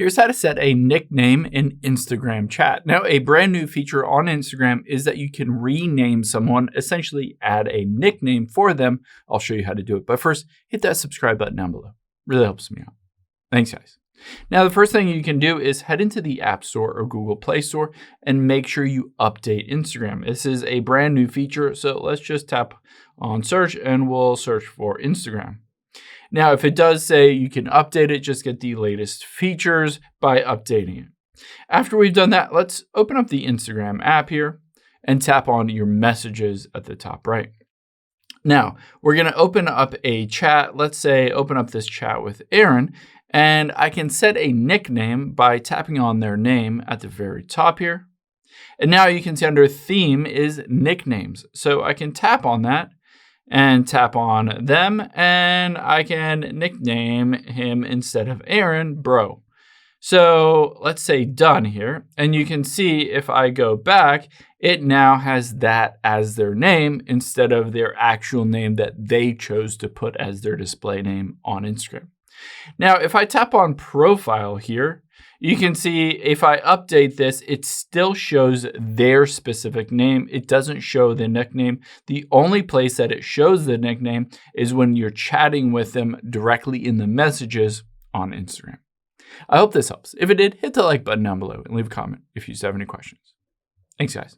Here's how to set a nickname in Instagram chat. Now, a brand new feature on Instagram is that you can rename someone, essentially add a nickname for them. I'll show you how to do it. But first, hit that subscribe button down below. Really helps me out. Thanks, guys. Now, the first thing you can do is head into the App Store or Google Play Store and make sure you update Instagram. This is a brand new feature, so let's just tap on search and we'll search for Instagram. Now, if it does say you can update it, just get the latest features by updating it. After we've done that, let's open up the Instagram app here and tap on your messages at the top right. Now, we're going to open up a chat. Let's say open up this chat with Aaron, and I can set a nickname by tapping on their name at the very top here. And now you can see under theme is nicknames. So I can tap on that and tap on them, and I can nickname him instead of Aaron, Bro. So let's say done here, and you can see if I go back, it now has that as their name instead of their actual name that they chose to put as their display name on Instagram. Now, if I tap on profile here, you can see if I update this, it still shows their specific name. It doesn't show the nickname. The only place that it shows the nickname is when you're chatting with them directly in the messages on Instagram. I hope this helps. If it did, hit the like button down below and leave a comment if you have any questions. Thanks, guys.